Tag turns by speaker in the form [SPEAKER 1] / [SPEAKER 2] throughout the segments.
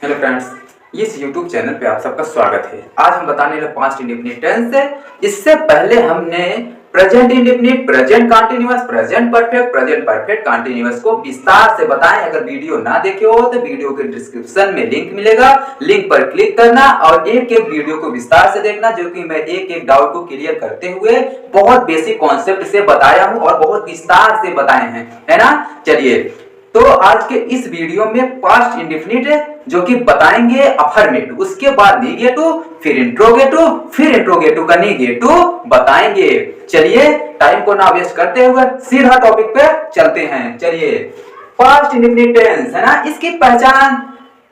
[SPEAKER 1] Hello friends, इस YouTube channel पे आप सबका स्वागत है। आज हम बताने वाले 5 इंडेफिनिट टेंस है। इससे पहले हमने present indefinite, present continuous, present perfect, present perfect continuous को विस्तार से बताएं। अगर वीडियो ना देखे हो तो वीडियो के डिस्क्रिप्शन में लिंक मिलेगा, लिंक पर क्लिक करना और एक एक वीडियो को विस्तार से देखना, जो कि मैं एक एक डाउट को क्लियर करते हुए बहुत बेसिक कॉन्सेप्ट से बताया हूँ और बहुत विस्तार से बताए हैं, है ना। चलिए, तो आज के इस वीडियो में पास्ट इंडेफिनिट है जो कि बताएंगे अफर्मेटिव, उसके बाद नेगेटिव, फिर इंट्रोगेटिव, फिर इंट्रोगेटिव का नेगेटिव बताएंगे। चलिए, टाइम को ना वेस्ट करते हुए सीधा टॉपिक पे चलते हैं। चलिए, पास्ट इंडेफिनिट टेंस है ना, इसकी पहचान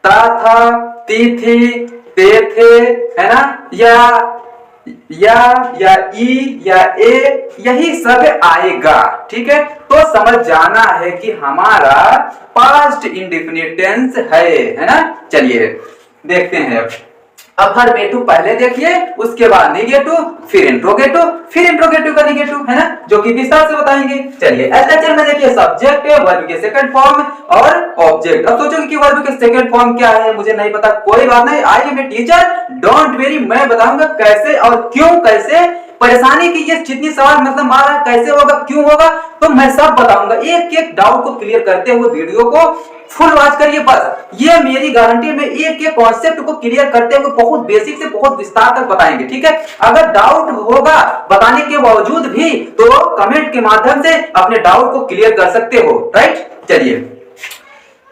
[SPEAKER 1] ता था, ती थी, ते थे, है ना, या ई या ए, यही सब आएगा। ठीक है, तो समझ जाना है कि हमारा पास्ट इंडेफिनिट टेंस है ना। चलिए देखते हैं। अफर्मेटिव पहले देखिए, उसके बाद नेगेटिव, फिर इंट्रोगेटिव, फिर इंट्रोगेटिव का नेगेटिव, है ना, जो कि विस्तार से बताएंगे। चलिए, एसएचएल में देखिए सब्जेक्ट, वर्ब के सेकंड फॉर्म और ऑब्जेक्ट। अब सोचोगे कि वर्ब के सेकंड फॉर्म क्या है, मुझे नहीं पता, कोई बात नहीं, I am a teacher, don't worry, मैं बताऊंगा कैसे और क्यों, कैसे परेशानी की ये जितनी सवाल मतलब मारा, कैसे होगा, क्यों होगा, तो मैं सब बताऊंगा। एक एक डाउट को क्लियर करते हुए वीडियो को फुल वॉच करिए, बस ये मेरी गारंटी में एक एक कॉन्सेप्ट को क्लियर करते हुए बहुत बेसिक से बहुत विस्तार तक बताएंगे। ठीक है, अगर डाउट होगा बताने के बावजूद भी तो कमेंट के माध्यम से अपने डाउट को क्लियर कर सकते हो, राइट। चलिए,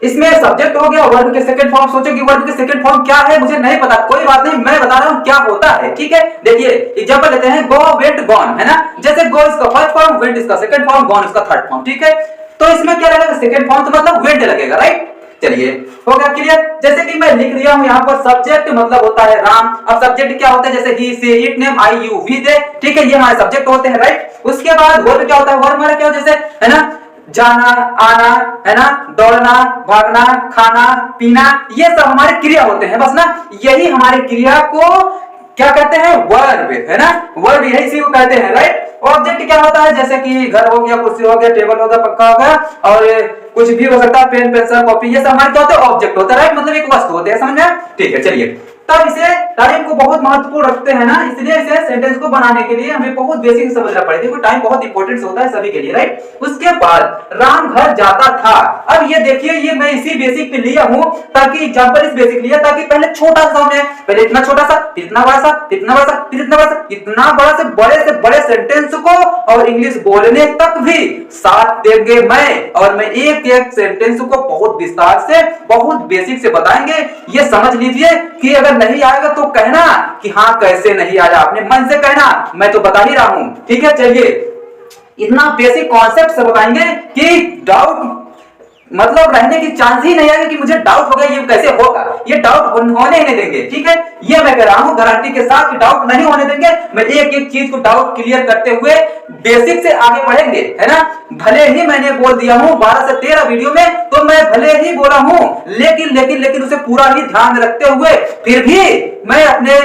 [SPEAKER 1] इसमें सब्जेक्ट हो गया, वर्ब के सेकंड फॉर्म। सोचो कि वर्ब के सेकंड फॉर्म क्या है, मुझे नहीं पता, कोई बात नहीं, मैं बता रहा हूं क्या होता है। ठीक है, देखिए एग्जांपल लेते हैं, गो, वेंट, गॉन, है ना। जैसे गो इसका फर्स्ट फॉर्म, वेंट इसका सेकंड फॉर्म, गॉन इसका थर्ड फॉर्म। ठीक है, तो इसमें क्या लगेगा, सेकंड फॉर्म, तो मतलब वेंट लगेगा, राइट। चलिए, हो गया क्लियर। जैसे कि मैं लिख दिया हूं यहाँ पर सब्जेक्ट मतलब होता है राम। अब सब्जेक्ट क्या होता है, जैसे he, she, it, name, I, you, we, they. ठीक है, ये हमारे सब्जेक्ट होते हैं, राइट। उसके बाद वर्ब क्या होता है, वर्ब हमारा क्या होता है, जैसे, है ना, जाना, आना, है ना, दौड़ना, भागना, खाना, पीना, ये सब हमारे क्रिया होते हैं, बस ना। यही हमारी क्रिया को क्या कहते हैं, वर्ब, है ना, वर्ब यही इसी को कहते हैं, राइट। ऑब्जेक्ट क्या होता है, जैसे कि घर हो गया, कुर्सी हो गया, टेबल हो गया, पंखा हो गया, और कुछ भी हो सकता है, पेन, पेंसिल, कॉपी, ये सब हमारे क्या होते हैं, ऑब्जेक्ट होता है, राइट, मतलब एक वस्तु होते हैं, समझ में। ठीक है, चलिए, तब इसे टाइम को बहुत महत्वपूर्ण रखते हैं ना, इसलिए इसे सेंटेंस को बनाने के लिए हमें बहुत बेसिक समझना पड़ेगा, क्योंकि टाइम बहुत इंपॉर्टेंट होता है सभी के लिए, राइट। उसके बाद राम घर जाता था। अब ये देखिए, ये मैं इसी बेसिक पे लिया हूं ताकि एग्जांपल इस बेसिक लिया ताकि पहले छोटा सा समझे, पहले इतना छोटा सा, फिर इतना बड़ा सा, फिर इतना बड़ा सा, फिर इतना बड़ा सा, इतना बड़ा से बड़े सेंटेंस को और इंग्लिश बोलने तक भी साथ देंगे मैं, और मैं एक एक सेंटेंस को बहुत विस्तार से बहुत बेसिक से बताएंगे। ये समझ लीजिए कि अगर नहीं आएगा तो कहना कि हाँ कैसे नहीं आया, अपने मन से कहना, मैं तो बता ही रहा हूं। ठीक है, चलिए, इतना बेसिक कॉन्सेप्ट से बताएंगे कि डाउट मतलब रहने की चांस ही नहीं आएगा कि मुझे डाउट हो गया, ये कैसे होगा, ये डाउट होने ही नहीं देंगे। ठीक है, ये मैं कह रहा हूं गारंटी के साथ कि डाउट नहीं होने देंगे। मैं एक एक चीज को डाउट क्लियर करते हुए बेसिक से आगे बढ़ेंगे, है ना। भले ही मैंने बोल दिया हूं 12 से 13 वीडियो में, तो मैं भले ही बोला हूं, लेकिन उसे पूरा ही ध्यान में रखते हुए फिर भी मैं अपने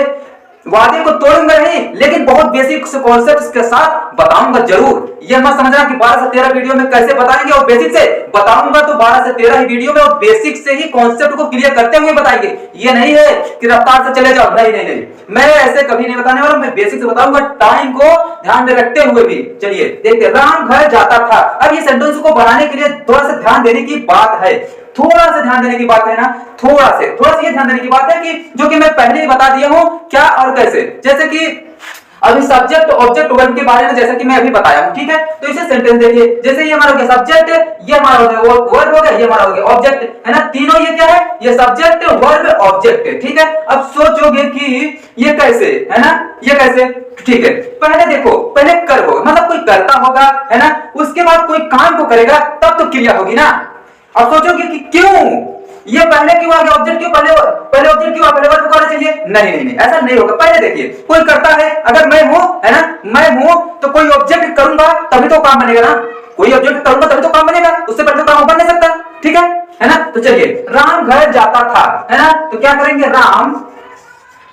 [SPEAKER 1] वादे को तोड़ूंगा नहीं, लेकिन बहुत बेसिक कॉन्सेप्ट्स के साथ बताऊंगा जरूर। ये मत समझना कि 12 से 13 वीडियो में कैसे बताएंगे और बेसिक से बताऊंगा, तो 12 से 13 ही वीडियो में और बेसिक से ही कॉन्सेप्ट को क्लियर करते हुए बताएंगे। ये नहीं है कि रफ्तार से चले जाओ, नहीं, मैं ऐसे कभी नहीं बताने वाला, मैं बेसिक से बताऊंगा, टाइम को ध्यान में रखते हुए भी। चलिए देखते, राम घर जाता था। अब ये सेंटेंस को बनाने के लिए थोड़ा सा ध्यान देने की बात है, थोड़ा सा ध्यान देने की बात है ना, थोड़ा सा ये ध्यान देने की बात है कि जो कि मैं पहले ही बता दिया हूं क्या और कैसे। जैसे कि अभी सब्जेक्ट, ऑब्जेक्ट, वर्ब के बारे में जैसे कि मैं अभी बताया हूं। ठीक है, तो इसे सेंटेंस देखिए, जैसे ये हमारा हो गया सब्जेक्ट, ये हमारा हो गया वर्ब हो गया, ये हमारा हो गया ऑब्जेक्ट, है ना। तीनों ये क्या है, ये सब्जेक्ट, वर्ब, ऑब्जेक्ट है। ठीक है, अब सोचोगे कि ये कैसे, है ना, ये कैसे। ठीक है, पहले देखो, पहले कर होगा, मतलब कोई करता होगा, है ना, उसके बाद कोई काम को करेगा, तब तो क्रिया होगी ना। अब सोचोगे कि क्यों ये पहले क्यों आ गया, ऑब्जेक्ट क्यों, पहले ऑब्जेक्ट क्यों, पहले वर्ब को आना चाहिए, नहीं, ऐसा नहीं होगा। पहले देखिए, कोई करता है, अगर मैं हूं, है ना, मैं हूं, तो कोई ऑब्जेक्ट करूंगा तभी तो काम बनेगा ना, कोई ऑब्जेक्ट करूंगा तभी तो काम बनेगा, उससे पहले तो काम बन नहीं सकता। ठीक है ना। तो चलिए, राम घर जाता था, है ना, तो क्या करेंगे, राम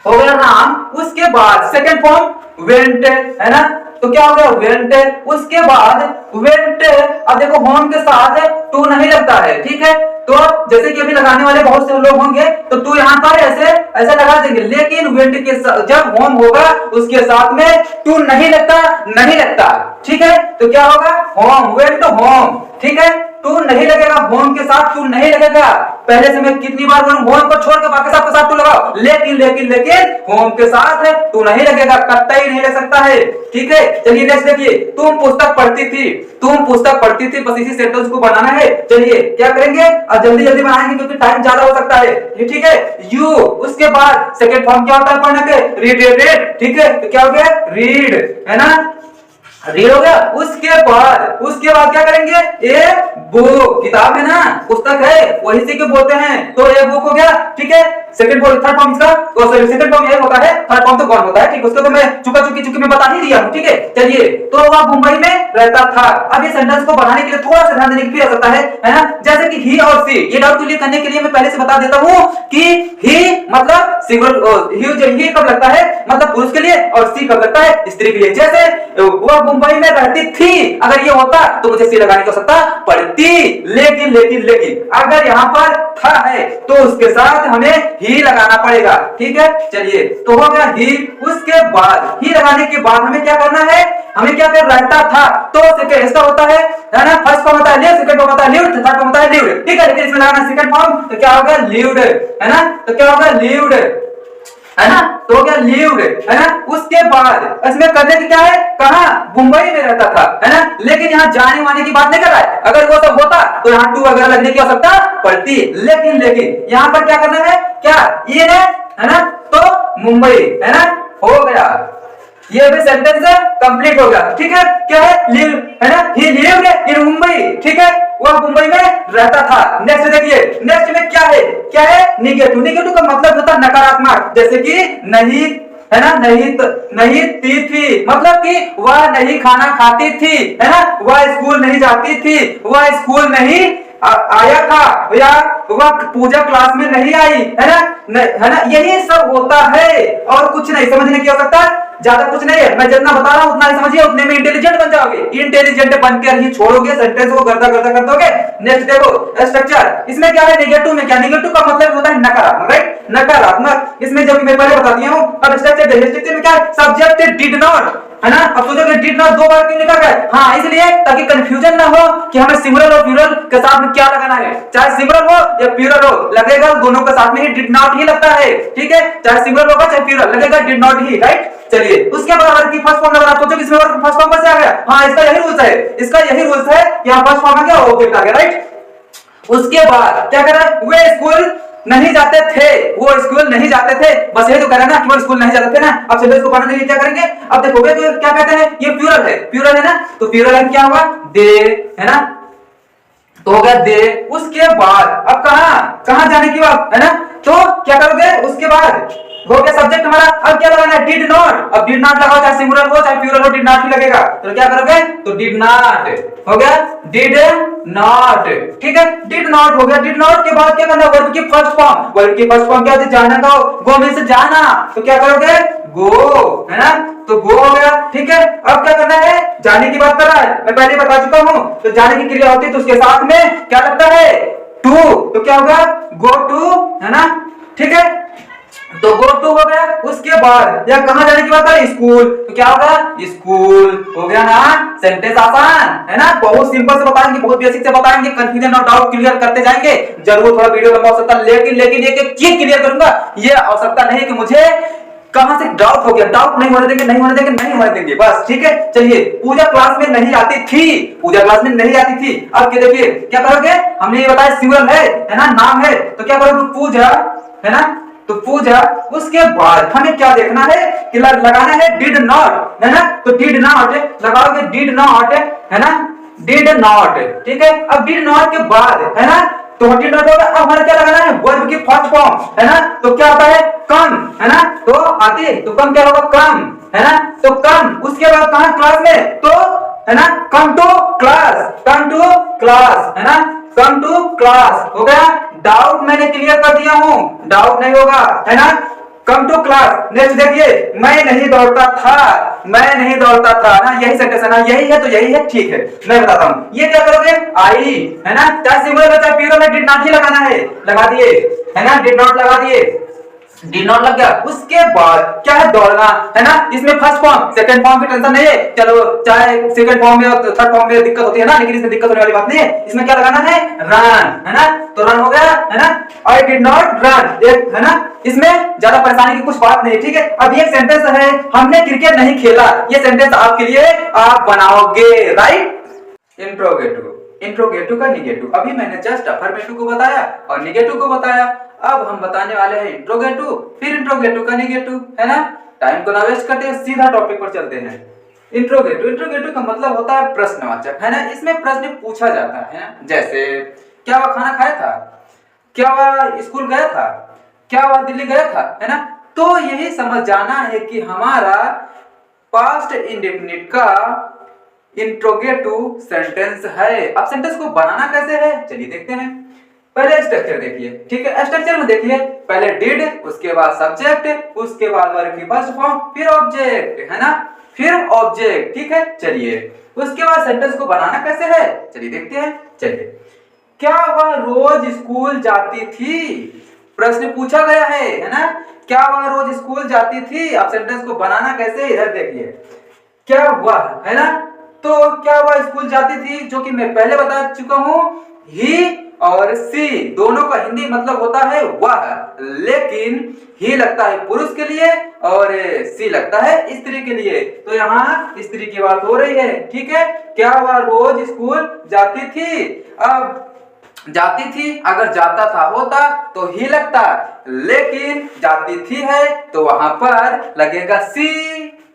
[SPEAKER 1] हो गया राम, उसके बाद सेकंड फॉर्म वेंट, है ना, तो क्या हो गया, वेंट, उसके बाद वेंट। अब देखो होम के साथ टू नहीं लगता है, ठीक है, तो जैसे कि अभी लगाने वाले बहुत से लोग होंगे तो टू यहाँ पर ऐसे ऐसे लगा देंगे, लेकिन वेंट के जब होम होगा उसके साथ में टू नहीं लगता, नहीं लगता, ठीक है। तो क्या होगा, होम, वेंट होम, ठीक है। टू नहीं लगेगा, होम के साथ टू नहीं लगेगा। पहले से मैं कितनी बार बोलूं, होम को छोड़ के बाकी सबके साथ टू लगाओ, लेकिन लेकिन लेकिन होम के साथ टू नहीं लगेगा, कतई नहीं लग सकता है, ठीक है। चलिए नेक्स्ट देखिए, तुम पुस्तक पढ़ती थी, तुम पुस्तक पढ़ती थी, बस इसी सेंटेंस को बनाना है। चलिए क्या करेंगे, और जल्दी जल्दी बनाएंगे क्योंकि टाइम ज्यादा हो सकता है, ये ठीक है। यू, उसके बाद सेकंड फॉर्म क्या होता है पढ़ने के, रीड, रेड, ठीक है। तो क्या हो गया, रीड, है ना, रीड हो गया। उसके बाद क्या करेंगे, ए बुक, किताब है ना, पुस्तक है, वही से क्यों बोलते हैं, तो ए बुक हो गया, ठीक है। सेकंड फॉर्म, थर्ड फॉर्म इसका, तो सॉरी सेकंड फॉर्म ये होता है, थर्ड फॉर्म तो गॉन होता है, ठीक है। उसको तो मैं चुकी मैं बता ही दिया हूं, ठीक है। चलिए, तो वह मुंबई में रहता था। अब ये सेंटेंस को बनाने के लिए थोड़ा सा ध्यान देने की आवश्यकता है ना। जैसे कि ही और सी, ये डाउट क्लियर करने के लिए मैं पहले से बता देता हूं कि ही मतलब सिंगुलर, ही कब लगता है मतलब पुरुष के लिए, और सी कब लगता है स्त्री के लिए। जैसे वह मुंबई में रहती थी, अगर ये होता तो मुझे सी लगाने की आवश्यकता पड़ती, लेकिन लेकिन लेकिन अगर यहाँ पर था है तो उसके साथ हमें ही लगाना पड़ेगा, ठीक है। चलिए, तो हो गया ही। उसके बाद ही लगाने के बाद हमें क्या करना है, हमें क्या कर, रहता था, तो सेकंड इसका होता है ना, फर्स्ट फॉर्म होता है लिव, सेकंड फॉर्म होता है लिव्ड, थर्ड फॉर्म होता है लिव्ड, ठीक है। लेकिन इसमें लगाना सेकंड फॉर्म, तो क्या होगा, लिव्ड, है ना। तो क्या होगा, लिव्ड, है ना, तो हो गया लिव्ड, है ना। उसके बाद इसमें करने की क्या है, कहा मुंबई में रहता था, है ना। लेकिन यहाँ जाने वाने की बात नहीं कर रहा है, अगर वो सब होता तो यहाँ टू वगैरह लगने की आवश्यकता पड़ती, लेकिन लेकिन यहाँ पर क्या करना है, क्या ये है ना, तो मुंबई, है ना, हो गया। ये भी सेंटेंस कंप्लीट हो गया, ठीक है। क्या है, लिव, है ना, ही लिव्ड इन मुंबई, ठीक है, वह मुंबई में रहता था। नेक्स्ट देखिए, नेक्स्ट में क्या है, निगेटिव। निगेटिव का मतलब होता है नकारात्मक, जैसे कि नहीं, है ना, नहीं थी, मतलब कि वह नहीं खाना खाती थी, है ना, वह स्कूल नहीं जाती थी, वह स्कूल नहीं आया था, या वह पूजा क्लास में नहीं आई, है ना, यही सब होता है और कुछ नहीं। समझने की आवश्यकता ज्यादा कुछ नहीं है, मैं जितना बता रहा हूं उतना ही समझिए, उतने में इंटेलिजेंट बन जाओगे। इंटेलिजेंट बनकर ही छोड़ोगे, सेंटेंस को गर्दा गर्दा कर दोगे। नेक्स्ट देखो स्ट्रक्चर, इसमें क्या है, नेगेटिव में क्या, नेगेटिव का मतलब होता है नकारात्मक, राइट, नकारात्मक। इसमें जब मैं पहले बता दिया हूं, अब स्ट्रक्चर देखिए, स्ट्रक्चर में क्या है, सब्जेक्ट डिड नॉट, है ना। अब सोचोगे डिड नॉट दो बार क्यों लिखा गया, हाँ इसलिए ताकि कंफ्यूजन ना हो कि हमें सिंगुलर और प्लूरल के साथ में क्या लगाना है। चाहे सिंगुलर हो या प्लूरल हो, लगेगा दोनों के साथ में ही डिड नॉट ही लगता है, ठीक है। चाहे सिंगुलर होगा चाहे प्लूरल, लगेगा डिड नॉट ही, राइट। चलिए, उसके बाद वर्ब की फर्स्ट फॉर्म लगा, आप सोचो इसमें वर्ब फर्स्ट फॉर्म कैसे आ गया, हाँ इसका यही रूल्स है, इसका यही रूल्स है, यहाँ फर्स्ट फॉर्म आ गया, ऑब्जेक्ट आ गया, राइट। उसके बाद क्या कर रहा है, वे स्कूल नहीं जाते थे, वो स्कूल नहीं जाते थे, बस ये तो कह रहा है ना कि वो स्कूल नहीं जाते थे ना। अब सेंटेंस को पढ़ने के लिए क्या करेंगे, अब देखोगे तो क्या कहते हैं, ये प्लूरल है ना, तो प्लूरल है, क्या हुआ, दे, है ना, तो हो गया दे। उसके बाद अब कहां जाने की बात, है ना, तो क्या करोगे, उसके बाद हो गया सब्जेक्ट हमारा। अब क्या लगाना है, डिड नॉट। अब डिड नॉट लगाओ, चाहे सिंगुलर हो चाहे प्लूरल हो, डिड नॉट ही लगेगा। तो क्या करोगे, तो डिड नॉट हो गया, डिड नॉट, ठीक है, डिड नॉट हो गया। डिड नॉट के बाद क्या करना है, वर्ब की फर्स्ट फॉर्म, वर्ब की फर्स्ट फॉर्म क्या होती है, जाना का, गो में से जाना, तो क्या करोगे, गो, है ना, तो गो हो गया, ठीक है। अब क्या करना है, जाने की बात कर रहा है, मैं पहले बता चुका हूं, तो जाने की क्रिया होती है तो उसके साथ में क्या लगता है, टू, तो क्या होगा, गो टू, है ना, ठीक है, तो गो टू हो गया। उसके बाद या कहां जाने की बात है, स्कूल, तो क्या होगा, स्कूल हो गया ना। सेंटेंस आसान है ना, बहुत सिंपल से बताएंगे, बहुत बेसिक से बताएंगे, कंफ्यूजन और डाउट क्लियर करते जाएंगे। जरूर थोड़ा वीडियो लंबा हो सकता है, लेकिन एक एक चीज क्लियर करूंगा, ये आवश्यकता नहीं कि मुझे कहां से डाउट हो गया, डाउट नहीं होने देंगे, बस, ठीक है। चलिए, पूजा क्लास में नहीं आती थी, पूजा क्लास में नहीं आती थी। अब क्या देखिए, क्या करोगे, हमने ये बताया सिंगुलर है ना, नाम है, तो क्या करोगे, पूजा, है ना, तो पूजा। उसके बाद हमें क्या देखना है कि लगाना है डिड नॉट, है ना, तो डिड नॉट लगाओगे, डिड नॉट, है ना, डिड नॉट, ठीक है। अब डिड नॉट के बाद, है ना, तो डिड नॉट होगा। अब हमें क्या लगाना है, वर्ब की फर्स्ट फॉर्म, है ना, तो क्या होता है, कम, है ना, तो आती, तो कम क्या होगा, कम, है ना, तो कम। उसके बाद कहां, क्लास में, तो है ना, कम टू क्लास, है ना, कम टू क्लास हो गया। डाउट मैंने क्लियर कर दिया हूं, डाउट नहीं होगा, है ना। Come to class. नेक्स्ट देखिए, मैं नहीं दौड़ता था, मैं नहीं दौड़ता था ना, यही सेंटेंस है ना, यही है तो यही है, ठीक है मैं बताता हूँ। ये क्या करोगे, आई है ना, चाहे सिंगुलर हो चाहे प्लूरल में डिड नॉट ही लगाना है, लगा दिए है ना, डिड नॉट लगा दिए, डी नॉट लग गया। उसके बाद क्या है, दौड़ना है ना, इसमें फर्स्ट फॉर्म सेकंड फॉर्म की टेंशन नहीं है, चलो चाहे सेकंड फॉर्म में और थर्ड फॉर्म में दिक्कत होती है ना, लेकिन इसमें दिक्कत होने वाली बात नहीं है। इसमें क्या लगाना है, रन है ना, तो रन हो गया है ना, आई डिड नॉट रन, एक है ना, इसमें ज्यादा परेशानी की कुछ बात नहीं, ठीक है। अब ये सेंटेंस है, हमने क्रिकेट नहीं खेला, ये सेंटेंस आपके लिए आप बनाओगे, राइट। इंट्रोगेटिव, इंट्रोगेटिव का निगेटिव, अभी मैंने जस्ट अफर्मेटिव को बताया और निगेटिव को बताया, अब हम बताने वाले हैं इंट्रोगेटिव, फिर इंट्रोगेटिव का निगेटिव, है ना। टाइम को ना वेस्ट करते हैं, सीधा टॉपिक पर चलते हैं। इंट्रोगेटिव, इंट्रोगेटिव का मतलब होता है प्रश्नवाचक, है ना, इसमें प्रश्न पूछा जाता है ना, जैसे क्या वह खाना खाया था, क्या वह स्कूल गया था, क्या वह दिल्ली गया था, है ना। तो यही समझ जाना है कि हमारा पास्ट इंडेफिनिट का इंट्रोगेटिव सेंटेंस है। अब सेंटेंस को बनाना कैसे है, चलिए देखते हैं। पहले स्ट्रक्चर देखिए, ठीक है, स्ट्रक्चर में देखिए, पहले डिड, उसके बाद सब्जेक्ट, उसके बाद वर्ब की फर्स्ट फॉर्म, फिर ऑब्जेक्ट, है ना, फिर ऑब्जेक्ट, ठीक है। चलिए उसके बाद सेंटेंस को बनाना कैसे है, चलिए देखते हैं। चलिए, क्या वह रोज स्कूल जाती थी, प्रश्न पूछा गया है ना, क्या वह रोज स्कूल जाती थी। अब सेंटेंस को बनाना कैसे, इधर देखिए, क्या वह, है ना, तो क्या वह स्कूल जाती थी, जो कि मैं पहले बता चुका हूं, ही और सी दोनों का हिंदी मतलब होता है वह, लेकिन ही लगता है पुरुष के लिए और सी लगता है स्त्री के लिए, तो यहाँ स्त्री की बात हो रही है, ठीक है। क्या वह रोज स्कूल जाती थी, अब जाती थी अगर जाता था होता तो ही लगता, लेकिन जाती थी है तो वहां पर लगेगा सी,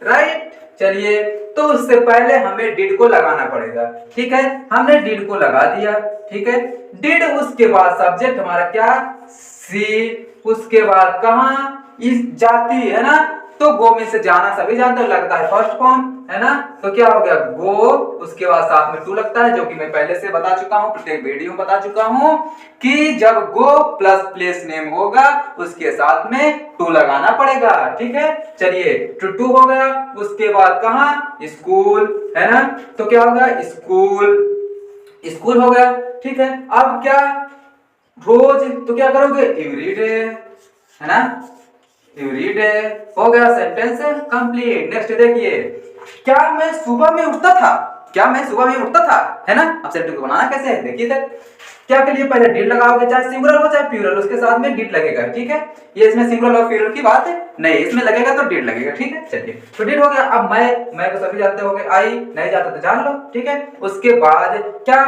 [SPEAKER 1] राइट। चलिए, तो उससे पहले हमें डिड को लगाना पड़ेगा, ठीक है, हमने डिड को लगा दिया, ठीक है। डिड, उसके बाद सब्जेक्ट हमारा क्या, सी, उसके बाद कहाँ, इस जाती, है ना, तो गो में से जाना सभी जानते हो, लगता है फर्स्ट फॉर्म, है ना, तो क्या हो गया गो, उसके बाद साथ में टू लगता है, जो कि मैं पहले से बता चुका हूं, प्रत्येक वीडियो में बता चुका हूं कि जब गो प्लस प्लेस नेम होगा उसके साथ में टू लगाना पड़ेगा, ठीक है। चलिए, टू हो गया, उसके बाद कहाँ, स्कूल, है ना, तो क्या होगा, स्कूल, स्कूल हो गया, ठीक है। अब क्या, रोज, तो क्या करोगे, एवरीडे, है ना, एवरीडे हो गया, सेंटेंस कंप्लीट। नेक्स्ट देखिए, क्या मैं सुबह में उठता था, क्या मैं सुबह में उठता था, है ना। अब सेंटेंस को बनाना कैसे है, देखिए इधर, क्या के लिए पहले डिड लगाओगे, चाहे सिंगुलर हो चाहे प्लूरल, उसके साथ में डिड लगेगा, ठीक है। ये इसमें सिंगुलर और प्लूरल की बात है नहीं, इसमें लगेगा तो डिड लगेगा, ठीक है। चलिए, तो डिड हो गया। अब मैं को सभी जानते होंगे, आई नहीं जाता तो जान लो, ठीक है। उसके बाद क्या,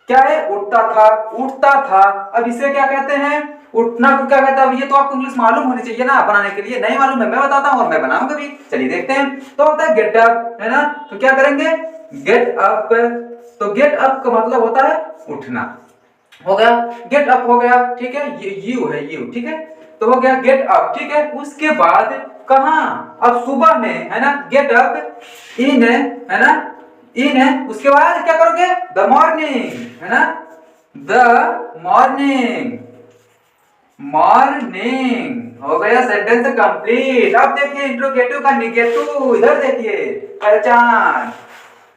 [SPEAKER 1] क्या है, उठता था, उठता था, अब इसे क्या कहते हैं, उठना को क्या कहता है, ये तो आपको इंग्लिश मालूम होनी चाहिए ना, बनाने के लिए नहीं मालूम है, मैं बताता हूँ और मैं बनाऊंगा भी। चलिए देखते हैं, तो होता है गेट अप, है ना, तो क्या करेंगे, गेट अप, तो गेट अप का मतलब होता है उठना, हो गया, गेट अप हो गया, ठीक है, ये यू है, यू, ठीक है, तो हो गया गेट अप, ठीक है। उसके बाद कहाँ, अब सुबह में, है ना, गेट अप, इन है ना, इन है, उसके बाद क्या करोगे, द मॉर्निंग, है ना, द मॉर्निंग, मॉर्निंग हो गया, सेंटेंस कंप्लीट। अब देखिए इंट्रोगेटिव का निगेटिव, इधर देखिए, पहचान,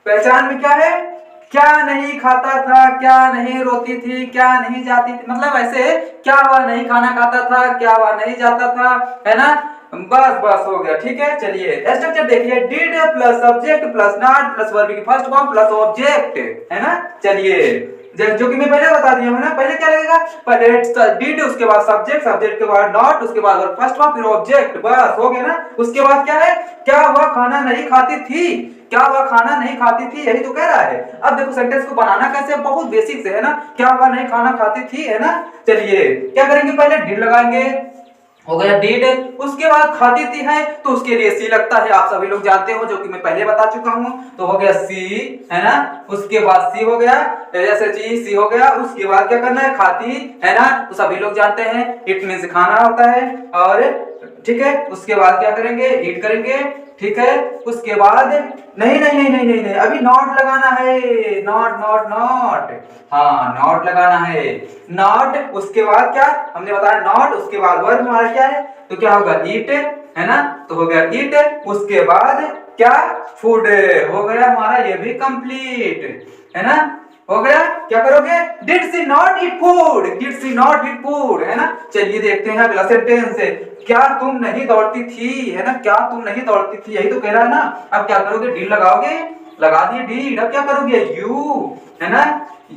[SPEAKER 1] पहचान में क्या है, क्या नहीं खाता था, क्या नहीं रोती थी, क्या नहीं जाती थी, मतलब ऐसे क्या वह नहीं खाना खाता था, क्या वह नहीं जाता था, है ना, बस बस हो गया, ठीक है। चलिए स्ट्रक्चर देखिए, did plus subject plus not plus verb की फर्स्ट फॉर्म प्लस ऑब्जेक्ट, है ना। चलिए, जो कि मैं पहले बता दिया हूं ना, पहले क्या लगेगा, पहले डिड, उसके बाद सब्जेक्ट, सब्जेक्ट के बाद नॉट, उसके बाद वर्ब फर्स्ट फॉर्म, फिर ऑब्जेक्ट, बस हो गया ना। उसके बाद क्या है, क्या वह खाना नहीं खाती थी, क्या वह खाना नहीं खाती थी, यही तो कह रहा है। अब देखो सेंटेंस को बनाना कैसे, बहुत बेसिक से, है ना, क्या वह नहीं खाना खाती थी, है ना। चलिए क्या करेंगे, पहले डिड लगाएंगे, हो गया डिड, उसके बाद खाती थी है तो उसके लिए सी लगता है, आप सभी लोग जानते हो, जो कि मैं पहले बता चुका हूं, तो हो गया सी, है ना। उसके बाद सी हो गया, जैसे सी हो गया, उसके बाद क्या करना है, खाती, है ना, तो सभी लोग जानते हैं इट मींस खाना होता है, और ठीक है। उसके बाद क्या करेंगे, ईट करेंगे, ठीक है। उसके बाद नहीं नहीं नहीं नहीं नहीं, नहीं अभी नॉट लगाना है, नॉट नॉट नॉट, हाँ नॉट लगाना है, नॉट। उसके बाद क्या हमने बताया, नॉट, उसके बाद वर्ब हमारा क्या है, तो क्या होगा ईट, है ना, तो हो गया ईट। उसके बाद क्या, फूड, हो गया हमारा ये भी कंप्लीट, है ना, हो गया। क्या करोगे, did she not eat food, did she not eat food, है ना। चलिए देखते हैं अगला सेंटेंस, क्या तुम नहीं दौड़ती थी, है ना, क्या तुम नहीं दौड़ती थी, यही तो कह रहा है ना। अब क्या करोगे, डिड लगाओगे, लगा दिए डिड, अब क्या करोगे, यू, है ना,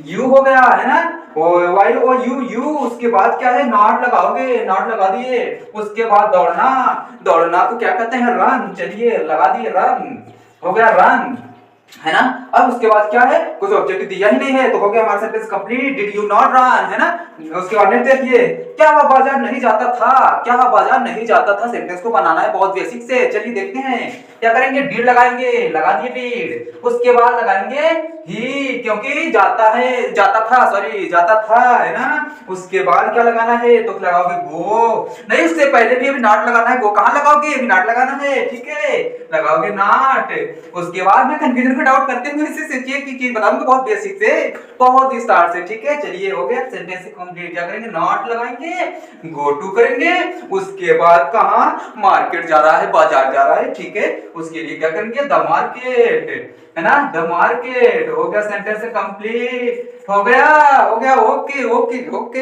[SPEAKER 1] यू हो गया, है ना, वाई ओ यू यू। उसके बाद क्या है, नॉट लगाओगे, नॉट लगा दिए। उसके बाद दौड़ना, दौड़ना को क्या कहते हैं, रन, चलिए लगा दिए रन, हो गया रन, है ना। अब उसके बाद क्या है, कुछ ऑब्जेक्ट दिया ही नहीं है, तो हो गया हमारा sentence complete, did you not run, है ना। उसके बाद नेक्स्ट देखिए, क्या वह बाजार नहीं जाता था, क्या वह बाजार नहीं जाता था, सेंटेंस को बनाना है बहुत बेसिक से। चलिए देखते हैं क्या करेंगे, डिड लगाएंगे, लगा दिए डिड। उसके बाद लगाएंगे ही, क्योंकि जाता है, जाता था, सॉरी जाता था, है ना। उसके बाद क्या लगाना है, तो लगाओगे गो, नहीं उससे पहले भी अभी नॉट लगाना है, गो कहां लगाओगे, अभी नॉट लगाना है, ठीक है, लगाओगे नॉट। उसके बाद में कंफ्यूजन को डाउट करते हुए इसे सीखिए की चीज बताऊंगा बहुत बेसिक से, बहुत विस्तार से, ठीक है। चलिए हो गया सेंटेंस कंप्लीट, क्या करेंगे, नॉट लगाएंगे, गो टू करेंगे। उसके बाद कहां, मार्केट जा रहा है, बाजार जा रहा है, ठीक है। उसके लिए क्या करेंगे, द मार्केट, है ना, द मार्केट, हो गया सेंटेंस कंप्लीट, हो गया, हो गया, ओके ओके ओके।